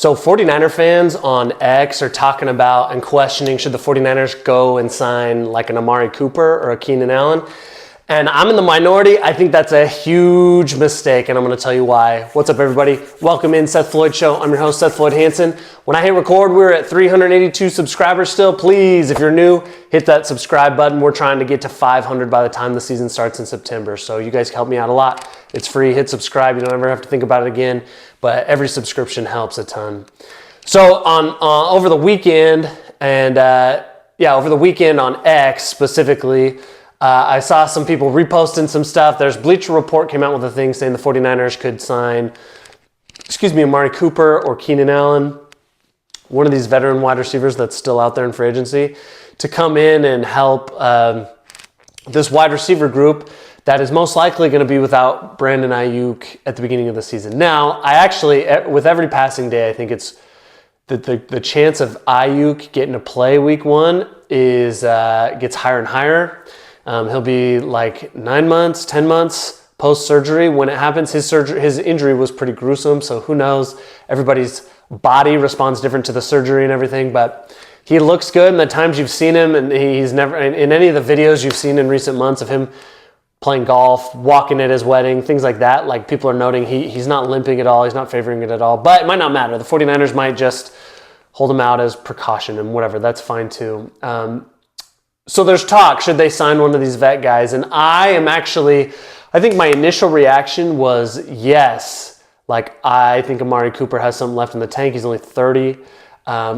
So 49er fans on X are talking about and questioning, should the 49ers go and sign like an Amari Cooper or a Keenan Allen? And I'm in the minority. I think that's a huge mistake, and I'm going to tell you why. What's up, everybody? Welcome in Seth Floyd Show. I'm your host, Seth Floyd Hansen. When I hit record, we're at 382 subscribers still. Please, if you're new, hit that subscribe button. We're trying to get to 500 by the time the season starts in September, so you guys help me out a lot. It's free. Hit subscribe. You don't ever have to think about it again, but every subscription helps a ton. So over the weekend, over the weekend on X specifically, I saw some people reposting some stuff. There's Bleacher Report came out with a thing saying the 49ers could sign, Amari Cooper or Keenan Allen, one of these veteran wide receivers that's still out there in free agency, to come in and help this wide receiver group that is most likely going to be without Brandon Aiyuk at the beginning of the season. Now, I actually, with every passing day, I think it's the chance of Aiyuk getting to play week one gets higher and higher. He'll be like 9 months, 10 months post-surgery when it happens. His injury was pretty gruesome, so who knows? Everybody's body responds different to the surgery and everything, but he looks good. And the times you've seen him, and he's never, in any of the videos you've seen in recent months of him playing golf, walking at his wedding, things like that, like people are noting he's not limping at all, he's not favoring it at all, but it might not matter. The 49ers might just hold him out as precaution and whatever, that's fine too. So there's talk, should they sign one of these vet guys? And I think my initial reaction was yes. Like, I think Amari Cooper has something left in the tank. He's only 30.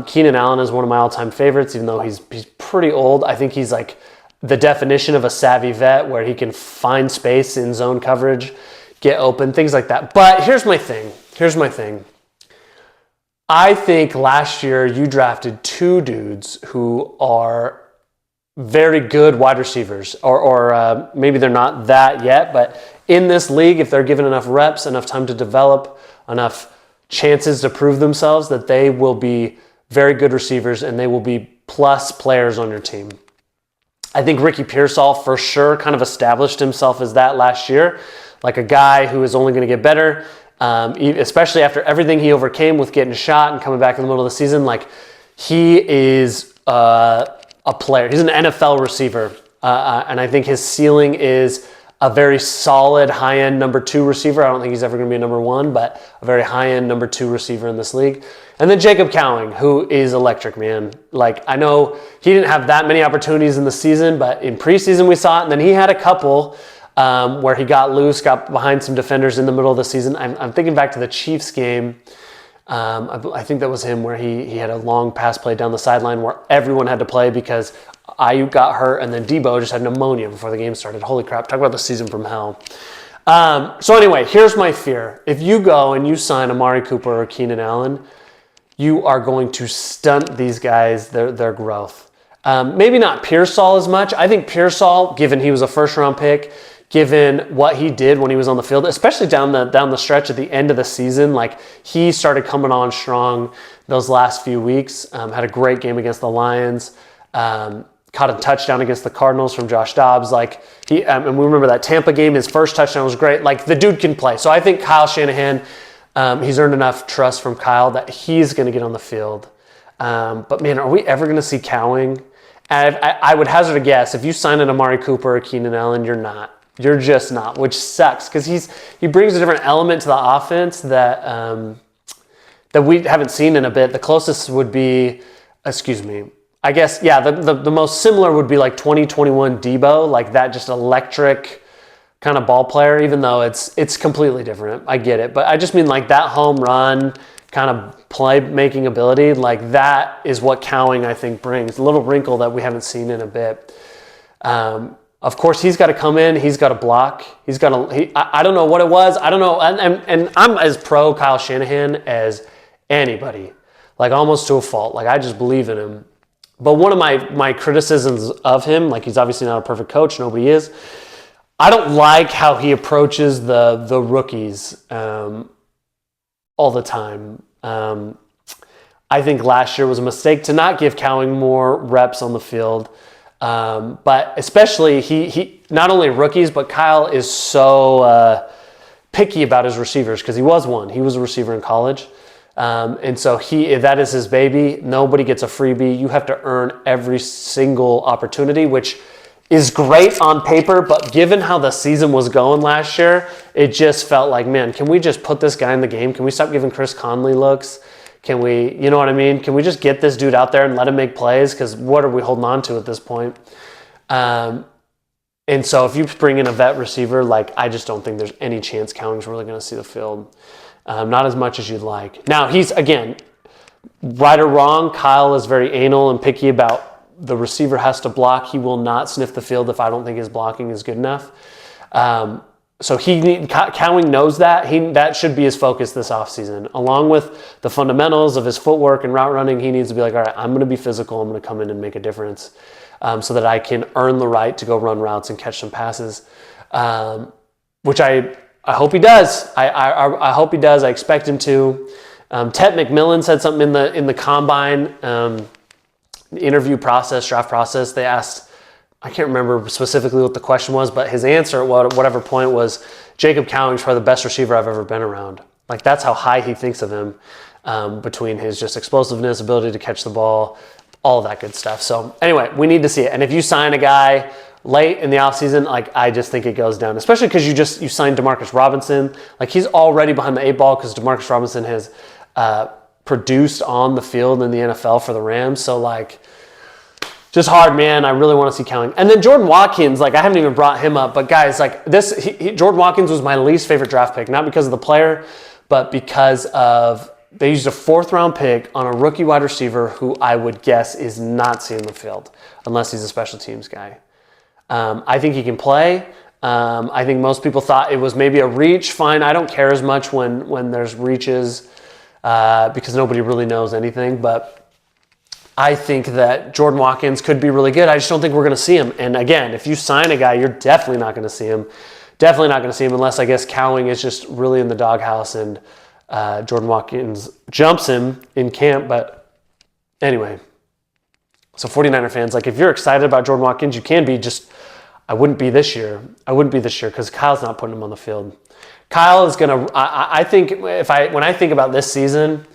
Keenan Allen is one of my all-time favorites, even though he's pretty old. I think he's like the definition of a savvy vet where he can find space in zone coverage, get open, things like that. But here's my thing. I think last year you drafted two dudes who are very good wide receivers, or maybe they're not that yet, but in this league, if they're given enough reps, enough time to develop, enough chances to prove themselves, that they will be very good receivers and they will be plus players on your team. I think Ricky Pearsall for sure kind of established himself as that last year, like a guy who is only going to get better, especially after everything he overcame with getting shot and coming back in the middle of the season. Like, he is a player. He's an NFL receiver, and I think his ceiling is a very solid high-end number 2 receiver. I don't think he's ever going to be a number 1, but a very high-end number 2 receiver in this league. And then Jacob Cowing, who is electric, man. Like, I know he didn't have that many opportunities in the season, but in preseason we saw it, and then he had a couple where he got loose, got behind some defenders in the middle of the season. I'm thinking back to the Chiefs game. I think that was him where he had a long pass play down the sideline where everyone had to play because Aiyuk got hurt and then Debo just had pneumonia before the game started. Holy crap, talk about the season from hell. So anyway, here's my fear. If you go and you sign Amari Cooper or Keenan Allen, you are going to stunt these guys, their growth. Maybe not Pearsall as much. I think Pearsall, given he was a first-round pick, given what he did when he was on the field, especially down the stretch at the end of the season, like he started coming on strong those last few weeks, had a great game against the Lions, caught a touchdown against the Cardinals from Josh Dobbs. Like and we remember that Tampa game, his first touchdown was great. Like, the dude can play. So I think Kyle Shanahan, he's earned enough trust from Kyle that he's going to get on the field. But man, are we ever going to see Cowing? And I would hazard a guess, if you sign an Amari Cooper or Keenan Allen, you're not. You're just not, which sucks because he brings a different element to the offense that we haven't seen in a bit. The closest would be, I guess, yeah, the most similar would be like 2021 Debo, like that just electric kind of ball player, even though it's completely different. I get it. But I just mean like that home run kind of play-making ability, like that is what Cowing, I think, brings. A little wrinkle that we haven't seen in a bit. Of course, he's got to come in. He's got to block. I don't know what it was. I don't know. And I'm as pro Kyle Shanahan as anybody, like almost to a fault. Like, I just believe in him. But one of my criticisms of him, like, he's obviously not a perfect coach. Nobody is. I don't like how he approaches the rookies all the time. I think last year was a mistake to not give Cowing more reps on the field. But especially he not only rookies, but Kyle is so picky about his receivers because he was one. He was a receiver in college. And so that is his baby. Nobody gets a freebie. You have to earn every single opportunity, which is great on paper, but given how the season was going last year, it just felt like, man, can we just put this guy in the game? Can we stop giving Chris Conley looks? Can we, you know what I mean? Can we just get this dude out there and let him make plays? Because what are we holding on to at this point? And so if you bring in a vet receiver, like, I just don't think there's any chance Cowing's really going to see the field. Not as much as you'd like. Now, he's, again, right or wrong, Kyle is very anal and picky about the receiver has to block. He will not sniff the field if I don't think his blocking is good enough. So Cowing knows that. That should be his focus this offseason. Along with the fundamentals of his footwork and route running, he needs to be like, all right, I'm going to be physical. I'm going to come in and make a difference so that I can earn the right to go run routes and catch some passes, which I hope he does. I hope he does. I expect him to. Ted McMillan said something in the combine interview process, draft process. They asked, I can't remember specifically what the question was, but his answer at whatever point was, Jacob Cowing's probably the best receiver I've ever been around. Like, that's how high he thinks of him, between his just explosiveness, ability to catch the ball, all of that good stuff. So anyway, we need to see it. And if you sign a guy late in the offseason, like, I just think it goes down, especially because you signed Demarcus Robinson. Like, he's already behind the 8 ball because Demarcus Robinson has produced on the field in the NFL for the Rams. So, like, just hard, man. I really want to see Cowing. And then Jordan Watkins, like, I haven't even brought him up, but guys, like, Jordan Watkins was my least favorite draft pick, not because of the player, but because of they used a 4th-round pick on a rookie wide receiver who I would guess is not seeing the field unless he's a special teams guy. I think he can play. I think most people thought it was maybe a reach. Fine, I don't care as much when there's reaches because nobody really knows anything, but I think that Jordan Watkins could be really good. I just don't think we're going to see him. And again, if you sign a guy, you're definitely not going to see him. Definitely not going to see him unless, I guess, Cowing is just really in the doghouse and Jordan Watkins jumps him in camp. But anyway, so 49er fans, like, if you're excited about Jordan Watkins, you can be. Just, I wouldn't be this year. I wouldn't be this year because Kyle's not putting him on the field. Kyle is going to, I think when I think about this season,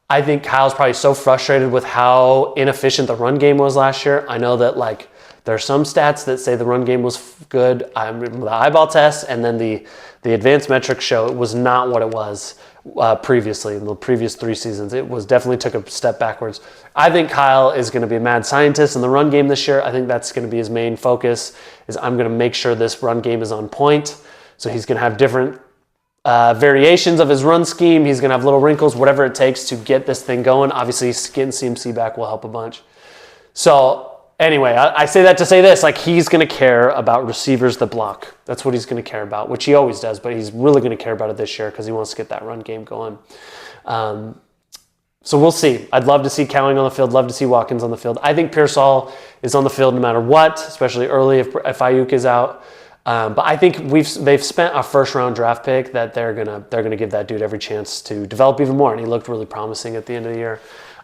I think Kyle's probably so frustrated with how inefficient the run game was last year. I know that, like, there are some stats that say the run game was good. I remember the eyeball test, and then the advanced metrics show it was not what it was previously in the previous 3 seasons. It was definitely took a step backwards. I think Kyle is going to be a mad scientist in the run game this year. I think that's going to be his main focus, is I'm going to make sure this run game is on point. So he's going to have different variations of his run scheme. He's going to have little wrinkles, whatever it takes to get this thing going. Obviously, getting CMC back will help a bunch. So anyway, I say that to say this, like, he's going to care about receivers that block. That's what he's going to care about, which he always does, but he's really going to care about it this year because he wants to get that run game going. So we'll see. I'd love to see Cowing on the field, love to see Watkins on the field. I think Pearsall is on the field no matter what, especially early if Ayuk is out. But I think they've spent a 1st-round draft pick that they're gonna give that dude every chance to develop even more, and he looked really promising at the end of the year.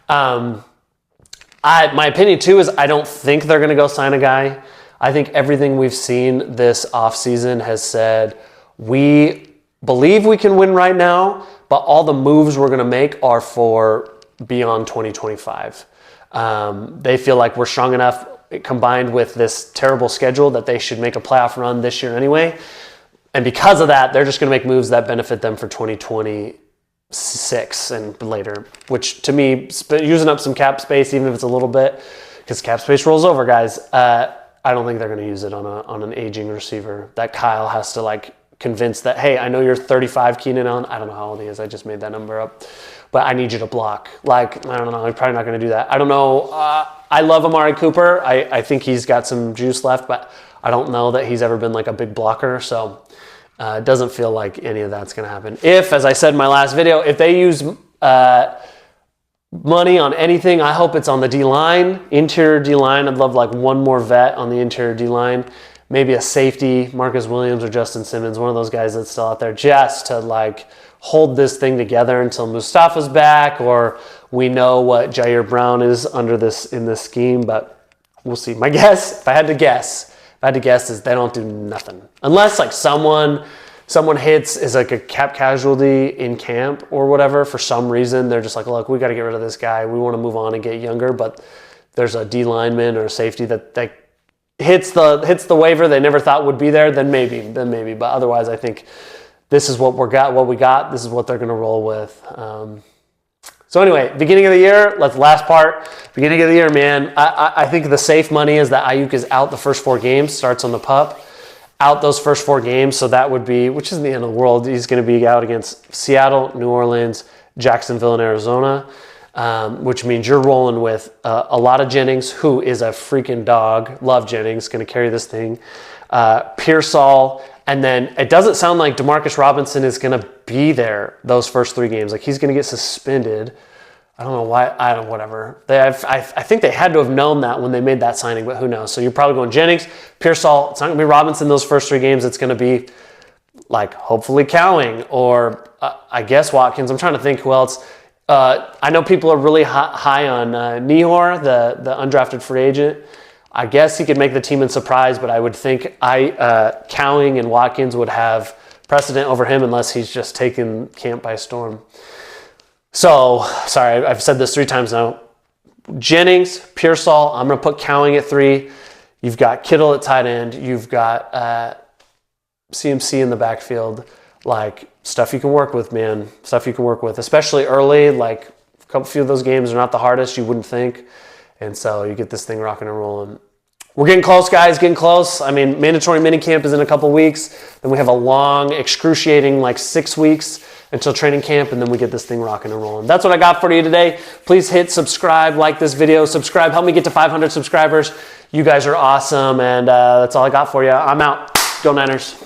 My opinion too is I don't think they're gonna go sign a guy. I think everything we've seen this offseason has said we believe we can win right now, but all the moves we're gonna make are for beyond 2025. They feel like we're strong enough, combined with this terrible schedule, that they should make a playoff run this year anyway. And because of that, they're just going to make moves that benefit them for 2026 and later, which to me, using up some cap space, even if it's a little bit, because cap space rolls over, guys, I don't think they're going to use it on an aging receiver that Kyle has to, like, convince that, hey, I know you're 35, Keenan Allen. I don't know how old he is. I just made that number up. But I need you to block. Like, I don't know. I'm probably not going to do that. I don't know. I love Amari Cooper. I think he's got some juice left, but I don't know that he's ever been, like, a big blocker. So it doesn't feel like any of that's going to happen. If, as I said in my last video, if they use money on anything, I hope it's on the D-line, interior D-line. I'd love, like, one more vet on the interior D-line. Maybe a safety, Marcus Williams or Justin Simmons, one of those guys that's still out there, just to, like, hold this thing together until Mustafa's back, or we know what Jair Brown is in this scheme. But we'll see. My guess, if I had to guess, is they don't do nothing unless, like, someone someone hits is like a cap casualty in camp or whatever, for some reason, they're just like, look, we got to get rid of this guy. We want to move on and get younger, but there's a D lineman or a safety that hits the waiver they never thought would be there, then maybe. But otherwise, I think this is what we got. This is what they're going to roll with. So anyway, beginning of the year, last part. Beginning of the year, man, I think the safe money is that Ayuk is out the first 4 games, starts on the PUP. Out those first 4 games, so that would be, which isn't the end of the world, he's going to be out against Seattle, New Orleans, Jacksonville, and Arizona, which means you're rolling with a lot of Jennings, who is a freaking dog. Love Jennings, going to carry this thing. Pearsall, and then it doesn't sound like Demarcus Robinson is going to be there those first 3 games. Like, he's going to get suspended. I don't know why. Whatever. I think they had to have known that when they made that signing, but who knows? So you're probably going Jennings, Pearsall. It's not going to be Robinson those first 3 games. It's going to be like hopefully Cowing or I guess Watkins. I'm trying to think who else. I know people are really high on Nehor, the undrafted free agent. I guess he could make the team in surprise, but I would think Cowing and Watkins would have precedent over him unless he's just taken camp by storm. So, sorry, I've said this 3 times now. Jennings, Pearsall, I'm going to put Cowing at 3. You've got Kittle at tight end. You've got CMC in the backfield. Like, stuff you can work with, man. Stuff you can work with, especially early. Like, a few of those games are not the hardest, you wouldn't think. And so you get this thing rocking and rolling. We're getting close, guys, getting close. I mean, mandatory minicamp is in a couple weeks. Then we have a long, excruciating, 6 weeks until training camp, and then we get this thing rocking and rolling. That's what I got for you today. Please hit subscribe, like this video, subscribe, help me get to 500 subscribers. You guys are awesome, and that's all I got for you. I'm out. Go Niners.